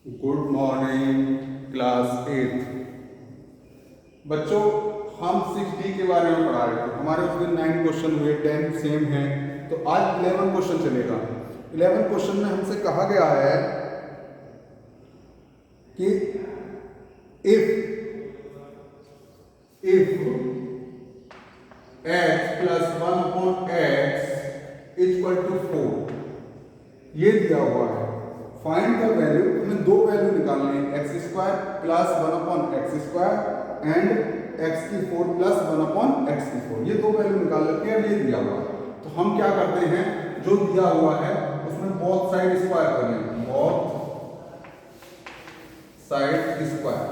Good morning class 8। बच्चों, हम 6D के बारे में पढ़ा रहे थे। हमारे उस दिन 9 क्वेश्चन हुए, 10 सेम हैं, तो आज 11 क्वेश्चन चलेगा। 11 क्वेश्चन में हमसे कहा गया है कि if x plus 1/x equal to 4, ये दिया हुआ है। फाइंड द वैल्यू, हमें दो वैल्यू निकालनी है, x² plus 1/x² and x⁴ plus 1/x⁴। ये दो वैल्यू निकाल लेते हैं, ये दिया हुआ है। तो हम क्या करते हैं, जो दिया हुआ है उसमें बोथ साइड स्क्वायर कर लेंगे, बोथ साइड स्क्वायर।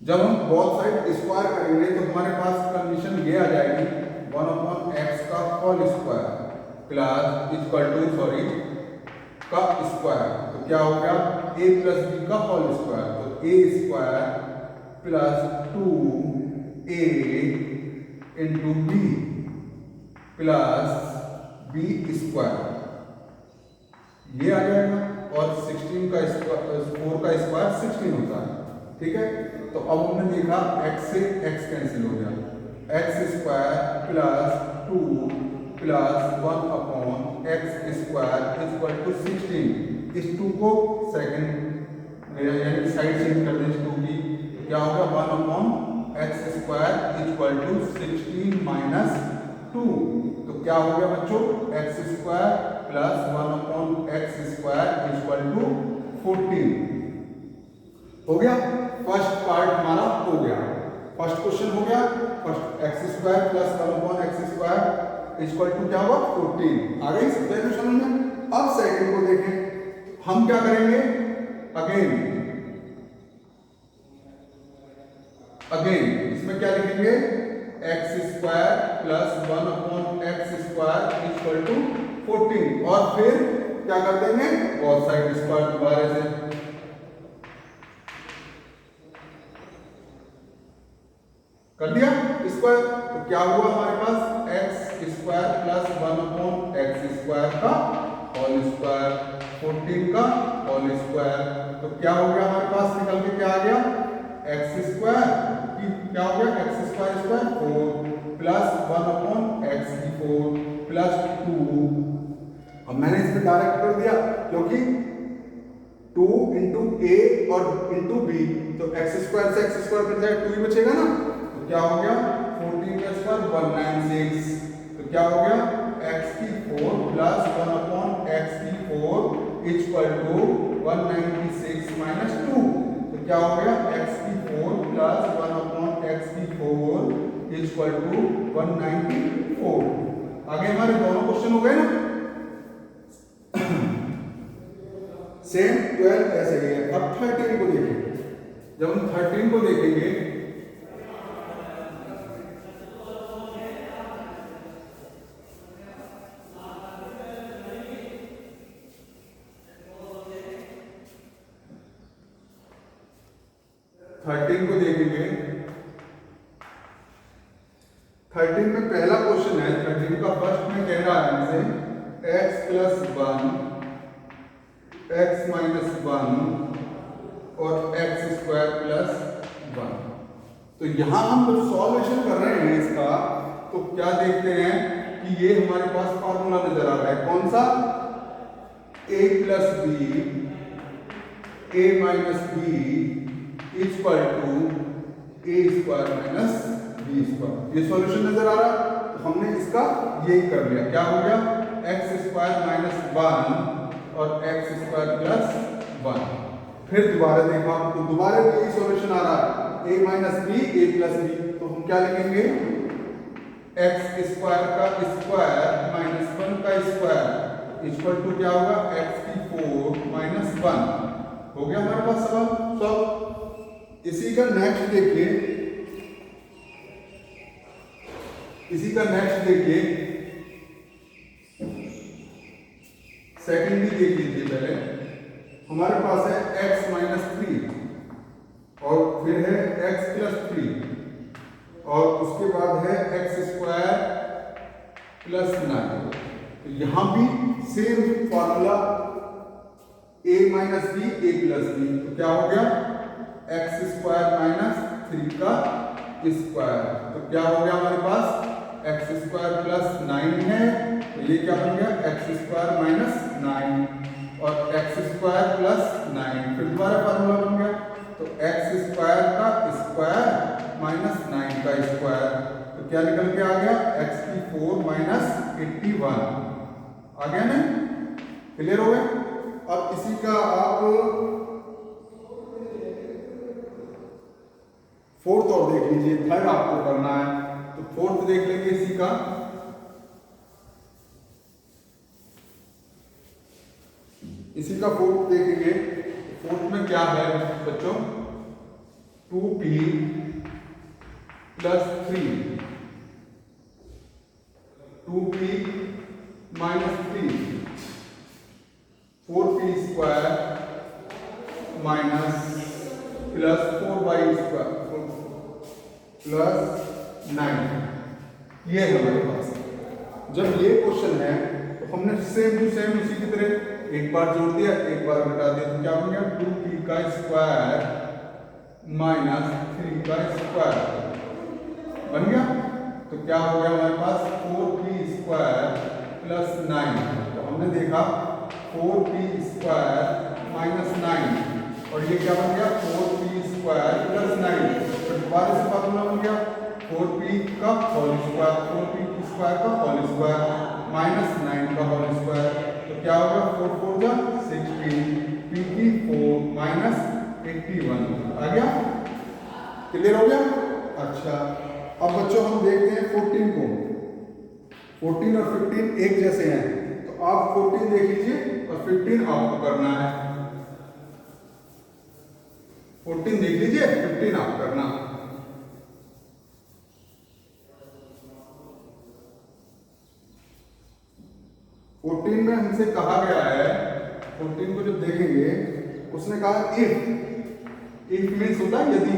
जब हम बोथ साइड स्क्वायर करेंगे तो हमारे पास कंडीशन ये आ जाएगी 1/x का whole square plus equal to का स्क्वायर। तो क्या हो गया, a प्लस b का होल स्क्वायर, तो a² plus 2a into b plus b², ये आ जाएगा। और 16 का स्क्वायर, 4 का स्क्वायर 16 होता है, ठीक है। तो अब हमने देखा x से x कैंसिल हो गया, x² plus 2 plus 1/x² equal to 16। इस 2 को सेकंड यानी साइड चेंज कर दें इस 2 की, तो क्या होगा 1/x² इक्वल टू 16 माइनस 2। तो क्या हो गया बच्चों, x² plus 1/x² equal to 14 हो गया। फर्स्ट पार्ट हमारा हो गया, फर्स्ट क्वेश्चन हो गया। First x² plus 1/x² equal to क्या हुआ 14। आ गई वैल्यू समझ में। अब सेकंड को देखें, हम क्या करेंगे, अगेन इसमें क्या लिखेंगे, x² plus 1/x² equal to 14, और फिर क्या कर देंगे, बोथ साइड स्क्वायर दोबारा से कर दिया स्क्वायर। तो क्या हुआ हमारे पास, x² प्लस 1/x² का होल स्क्वायर 14 का होल स्क्वायर। तो क्या हो गया हमारे पास, निकल के क्या आ गया, x² क्या हो गया, x² square 4 plus 1/x⁴ plus 2। अब मैंने इसमें डायरेक्ट कर दिया क्योंकि 2 इंटू a और इंटू b, तो x² से x² कट जाए, 2 ही बचेगा ना। तो क्या हो गया 14 का स्क्वायर 196। तो क्या हो गया x⁴ plus 1/x⁴ equal to 196 minus 2। तो क्या हो गया x⁴ plus 1/x⁴ equal to 194। आगे हमारे दोनों क्वेश्चन हो गए ना। सेम 12 ऐसे ही है। अब 13 को देखेंगे। जब हम 13 को देखेंगे, थर्टीन में पहला क्वेश्चन है, 13 का फर्स्ट में कह रहा है हमसे x प्लस 1 x माइनस 1 और x² प्लस 1। तो यहां हम जब सॉल्यूशन कर रहे हैं इसका, तो क्या देखते हैं कि ये हमारे पास फॉर्मूला नजर आ रहा है, कौन सा, a plus b a minus b equal to a² minus b²। ये सॉल्यूशन नजर आ रहा है। तो हमने इसका यही कर लिया, क्या हो गया x² माइनस 1 और x² प्लस 1। फिर दोबारा देखा तो दोबारा भी यही सॉल्यूशन आ रहा है, a minus b a plus b। तो हम क्या लिखेंगे, x² का स्क्वायर माइनस 1 का स्क्वायर इक्वल टू क्या होगा x⁴ माइनस 1। हो गया हमारे पास सवाल सॉल्व। इसी का नेक्स्ट देखिए, सेकंड भी देख लीजिए। पहले हमारे पास है x माइनस 3 और फिर है x प्लस 3 और उसके बाद है x² प्लस 9। तो यहां भी same formula a minus b a plus b, तो क्या हो गया एक्स स्क्वायर माइनस 3 का स्क्वायर, तो क्या हो गया हमारे पास एक्स स्क्वायर प्लस 9 है, तो ये क्या बन गया एक्स स्क्वायर माइनस 9 और एक्स स्क्वायर प्लस 9, फिर दोबारा फार्मूला बन गया, तो एक्स स्क्वायर का स्क्वायर माइनस 9 का स्क्वायर, तो क्या निकल के आ गया एक्स की 4 माइनस 81 आ गया ना, क्लियर हो गया। अब इसी का आप फोर्थ और देख लीजिए, थर्ड आपको करना है, तो फोर्थ देख लेंगे इसी का। इसी का फोर्थ देखेंगे, फोर्थ में क्या है बच्चों 2p plus 3, 2p minus 3, 4p square minus plus 4y square plus 9, ये है हमारे पास। जब ये क्वेश्चन है तो हमने सेम टू सेम उसी की तरह एक बार जोड़ दिया एक बार घटा दिया, तो क्या बन गया 2p का स्क्वायर माइनस 3 का स्क्वायर बन गया, तो क्या हो गया हमारे पास 4p स्क्वायर प्लस 9, तो हमने देखा 4p स्क्वायर माइनस 9 और ये क्या बन गया 4p स्क्वायर प्लस 9, तो दोबारा से फार्मूला बन गया 4p का होल स्क्वायर, 4p स्क्वायर का होल स्क्वायर माइनस 9 का होल स्क्वायर, तो क्या होगा 4 4 जा 16, p की 4 माइनस 81 आ गया, क्लियर हो गया। अच्छा अब बच्चों हम देखते हैं 14 को, 14 और 15 एक जैसे हैं, तो आप 14 देख लीजिए और 15 आपको करना है, 14 देख लीजिए 15 आप करना। फोर्टीन में हमसे कहा गया है, 14 को जब देखेंगे उसने कहा इफ मीन्स होता है यदि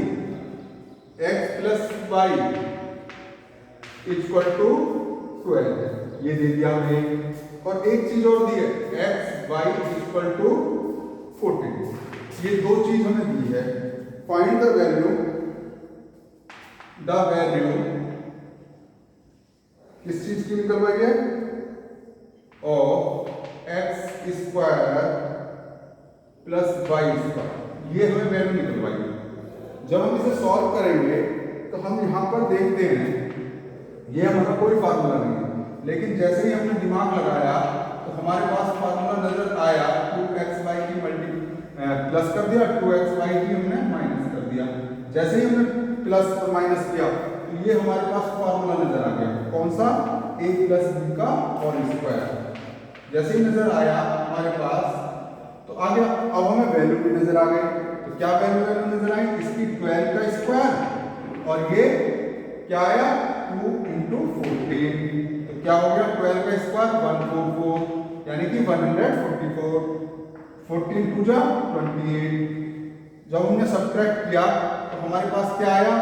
x plus y equal to 12, ये दे दिया हमें, और एक चीज और दी है एक्स वाई इक्वल टू 14, ये दो चीज हमें दी है। फाइंड द वैल्यू किस चीज की निकलवाई है of x square plus y square, ये हमें वैल्यू निकलवाई है। जब हम इसे सॉल्व करेंगे तो हम यहाँ पर देखते हैं ये हमारा कोई फार्मूला नहीं है, लेकिन जैसे ही हमने दिमाग लगाया तो हमारे पास फार्मूला नजर आया 2xy की प्लस कर दिया, 2xy की हमने माइनस कर दिया, जैसे ही हमने प्लस और माइनस किया तो ये हमारे पास फार्मूला नजर आ गया, कौन सा a प्लस बी का होल स्क्वायर, जैसे ही नजर आया हमारे पास तो आ गया। अब हमें वैल्यू भी नजर आ गई, तो क्या वैल्यू नजर आई इसकी 12 का स्क्वायर और ये क्या आया 2 इंटू 14, तो क्या हो गया 12 का स्क्वायर 144 यानी कि 144, 14 टू जा 28, जब हमने सब्ट्रैक्ट किया तो हमारे पास क्या आया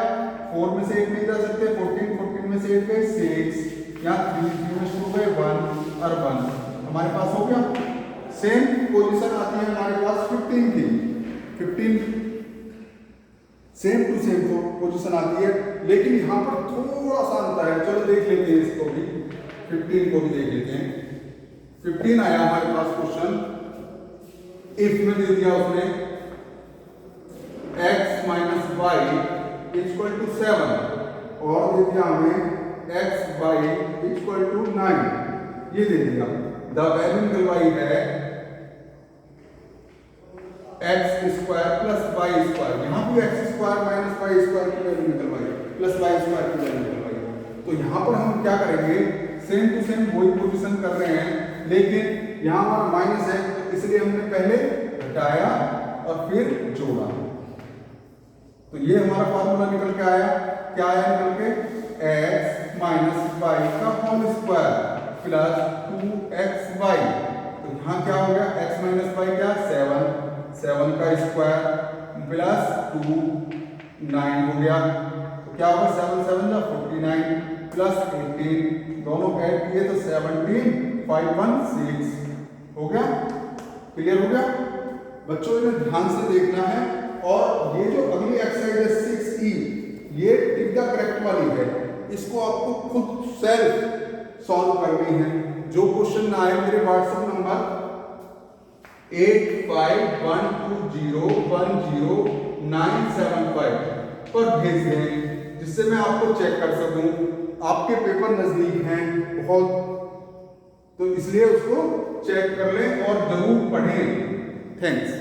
4 में से 1 नहीं जा सकते, 14 में से 8 गए 6, यहाँ 3 में शुरू गए 1 और 1, हमारे पास हो गया। सेम पोजीशन आती है हमारे पास 15 की, 15 सेम टू सेम पोजीशन आती है, लेकिन यहाँ पर थोड़ा सा अंतर है, चलो देख लेते हैं इसको भी, 15 को भी देख लेते हैं। 15 आया हमारे पास क्वेश्चन, इफ में दे दिया उसने x minus y equal to 7 और दे दिया हमें x वाई इक्वल टू 9, ये दे दिया। द वैल्यू निकलवाई है x square plus y square, यहाँ भी x square minus y square की वैल्यू निकलवाई प्लस वाई स्क्वायर की वैल्यू निकलवाई, तो यहाँ पर हम क्या करेंगे सेम टू सेम वही पोजीशन कर रहे हैं, लेकिन यहाँ हमारा माइनस है तो इसलिए हमने पहले घटाया और फिर जोड़ा, तो ये हमारा फॉर्मूला निकल के आया, क्या आया निकल के एक्स माइनस वाई का होल स्क्वायर प्लस 2xy, तो यहाँ क्या हो गया x माइनस वाई क्या 7 का स्क्वायर प्लस 2 9 हो गया, तो क्या होगा 7 7 जा 49 प्लस 18, दोनों ऐड किए तो 17 5 1 6 हो गया, क्लियर हो गया। बच्चों इन्हें ध्यान से देखना है। और ये जो अगली एक्सरसाइज है 6E, ये टिक द करेक्ट वाली है, इसको आपको खुद सेल्फ सॉल्व करनी है। जो क्वेश्चन ना आए मेरे व्हाट्सएप नंबर 8512010975 पर भेज दें, जिससे मैं आपको चेक कर सकूं। आपके पेपर नजदीक हैं बहुत, तो इसलिए उसको चेक कर लें और जरूर पढ़ें। थैंक्स।